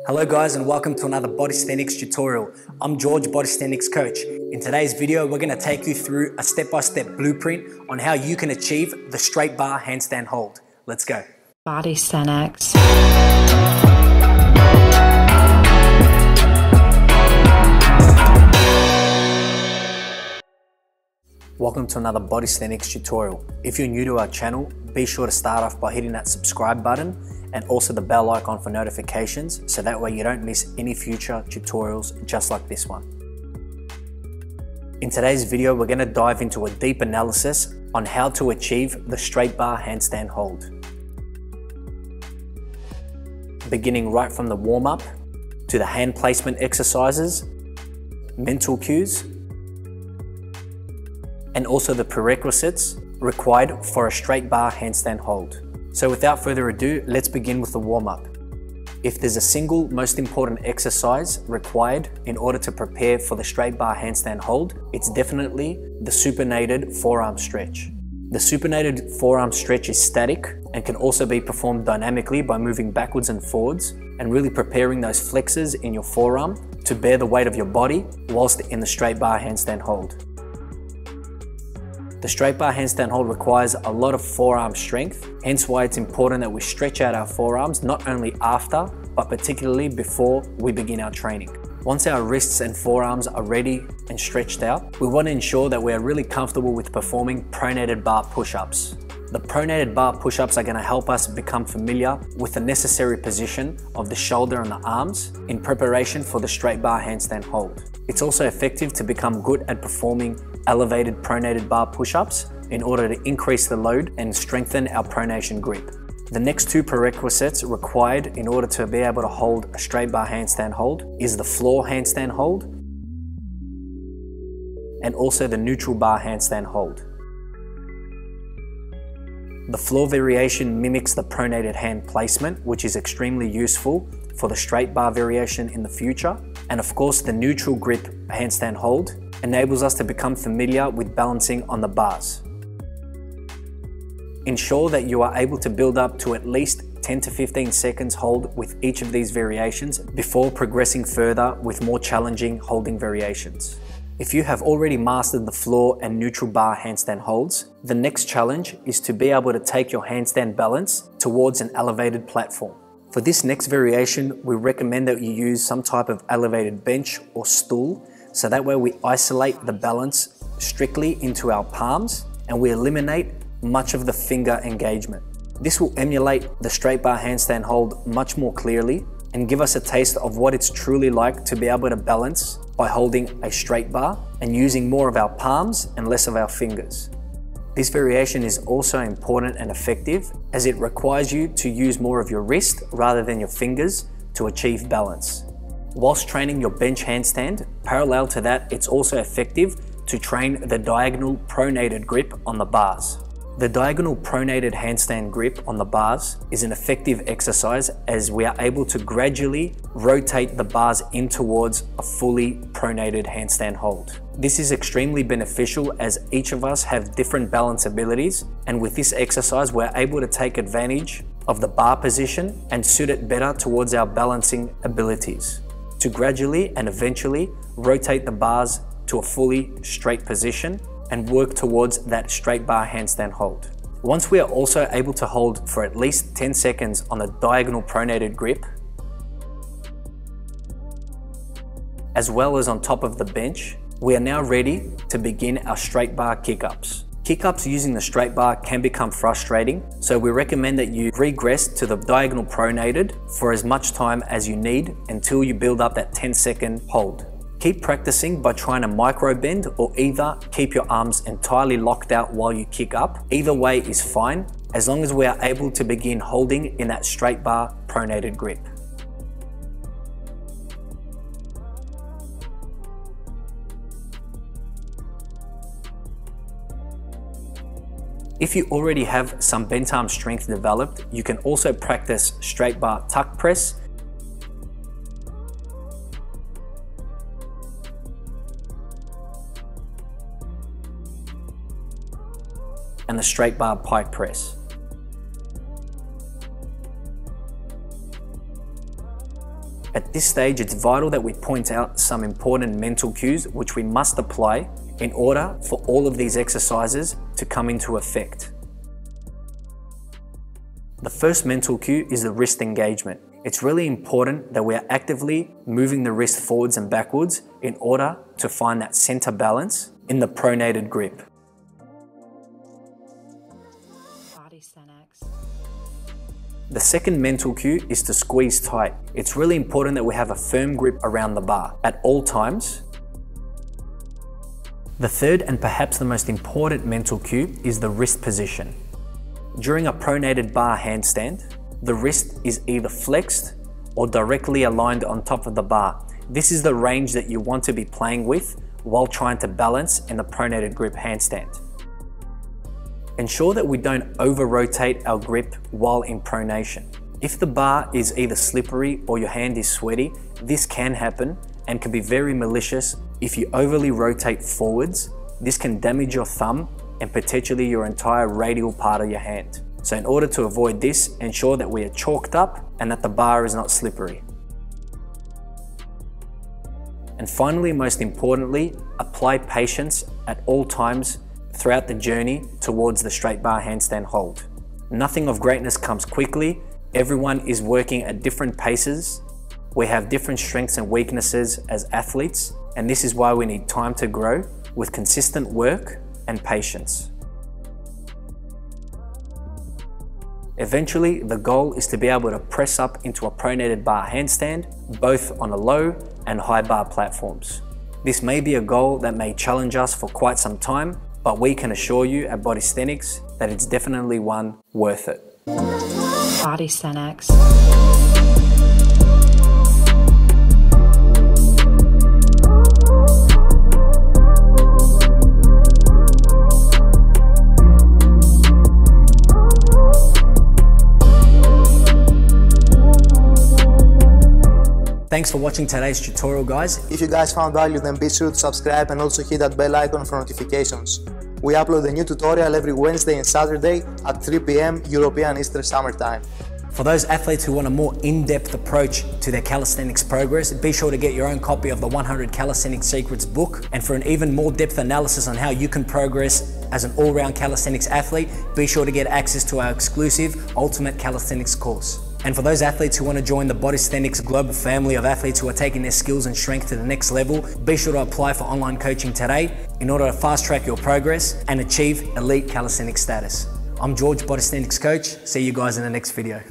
Hello guys and welcome to another Bodysthenics tutorial. I'm George, Bodysthenics coach. In today's video, we're going to take you through a step-by-step blueprint on how you can achieve the straight bar handstand hold. Let's go. Bodysthenics. Welcome to another Bodysthenics tutorial. If you're new to our channel, be sure to start off by hitting that subscribe button and also the bell icon for notifications, so that way you don't miss any future tutorials just like this one. In today's video, we're going to dive into a deep analysis on how to achieve the straight bar handstand hold. Beginning right from the warm-up to the hand placement exercises, mental cues, and also the prerequisites required for a straight bar handstand hold. So without further ado, let's begin with the warm-up. If there's a single most important exercise required in order to prepare for the straight bar handstand hold, it's definitely the supinated forearm stretch. The supinated forearm stretch is static and can also be performed dynamically by moving backwards and forwards and really preparing those flexors in your forearm to bear the weight of your body whilst in the straight bar handstand hold. The straight bar handstand hold requires a lot of forearm strength, hence why it's important that we stretch out our forearms not only after, but particularly before we begin our training. Once our wrists and forearms are ready and stretched out, we want to ensure that we are really comfortable with performing pronated bar push-ups. The pronated bar push-ups are going to help us become familiar with the necessary position of the shoulder and the arms in preparation for the straight bar handstand hold. It's also effective to become good at performing elevated pronated bar push-ups in order to increase the load and strengthen our pronation grip. The next two prerequisites required in order to be able to hold a straight bar handstand hold is the floor handstand hold and also the neutral bar handstand hold. The floor variation mimics the pronated hand placement, which is extremely useful for the straight bar variation in the future. And of course, the neutral grip handstand hold enables us to become familiar with balancing on the bars. Ensure that you are able to build up to at least 10 to 15 seconds hold with each of these variations before progressing further with more challenging holding variations. If you have already mastered the floor and neutral bar handstand holds, the next challenge is to be able to take your handstand balance towards an elevated platform. For this next variation, we recommend that you use some type of elevated bench or stool, so that way we isolate the balance strictly into our palms and we eliminate much of the finger engagement. This will emulate the straight bar handstand hold much more clearly and give us a taste of what it's truly like to be able to balance by holding a straight bar and using more of our palms and less of our fingers. This variation is also important and effective as it requires you to use more of your wrist rather than your fingers to achieve balance. Whilst training your bench handstand, parallel to that, it's also effective to train the diagonal pronated grip on the bars. The diagonal pronated handstand grip on the bars is an effective exercise as we are able to gradually rotate the bars in towards a fully pronated handstand hold. This is extremely beneficial as each of us have different balance abilities, and with this exercise we're able to take advantage of the bar position and suit it better towards our balancing abilities to gradually and eventually rotate the bars to a fully straight position and work towards that straight bar handstand hold. Once we are also able to hold for at least 10 seconds on the diagonal pronated grip, as well as on top of the bench, we are now ready to begin our straight bar kick-ups. Kick-ups using the straight bar can become frustrating, so we recommend that you regress to the diagonal pronated for as much time as you need until you build up that 10-second hold. Keep practicing by trying to micro bend or either keep your arms entirely locked out while you kick up. Either way is fine, as long as we are able to begin holding in that straight bar pronated grip. If you already have some bent arm strength developed, you can also practice straight bar tuck press, and the straight bar pike press. At this stage, it's vital that we point out some important mental cues which we must apply in order for all of these exercises to come into effect. The first mental cue is the wrist engagement. It's really important that we are actively moving the wrist forwards and backwards in order to find that center balance in the pronated grip. Bodysthenics. The second mental cue is to squeeze tight. It's really important that we have a firm grip around the bar at all times. The third and perhaps the most important mental cue is the wrist position. During a pronated bar handstand, the wrist is either flexed or directly aligned on top of the bar. This is the range that you want to be playing with while trying to balance in the pronated grip handstand. Ensure that we don't over-rotate our grip while in pronation. If the bar is either slippery or your hand is sweaty, this can happen and can be very malicious. If you overly rotate forwards, this can damage your thumb and potentially your entire radial part of your hand. So in order to avoid this, ensure that we are chalked up and that the bar is not slippery. And finally, most importantly, apply patience at all times throughout the journey towards the straight bar handstand hold. Nothing of greatness comes quickly. Everyone is working at different paces. We have different strengths and weaknesses as athletes, and this is why we need time to grow with consistent work and patience. Eventually, the goal is to be able to press up into a pronated bar handstand, both on a low and high bar platforms. This may be a goal that may challenge us for quite some time, but we can assure you at Bodysthenics that it's definitely one worth it. Bodysthenics. Thanks for watching today's tutorial, guys. If you guys found value, then be sure to subscribe and also hit that bell icon for notifications. We upload a new tutorial every Wednesday and Saturday at 3 p.m. European Eastern Summer Time. For those athletes who want a more in-depth approach to their calisthenics progress, be sure to get your own copy of the 100 Calisthenics Secrets book. And for an even more depth analysis on how you can progress as an all-round calisthenics athlete, be sure to get access to our exclusive Ultimate Calisthenics course. And for those athletes who want to join the Bodysthenics global family of athletes who are taking their skills and strength to the next level, be sure to apply for online coaching today in order to fast-track your progress and achieve elite calisthenics status. I'm George, Bodysthenics coach. See you guys in the next video.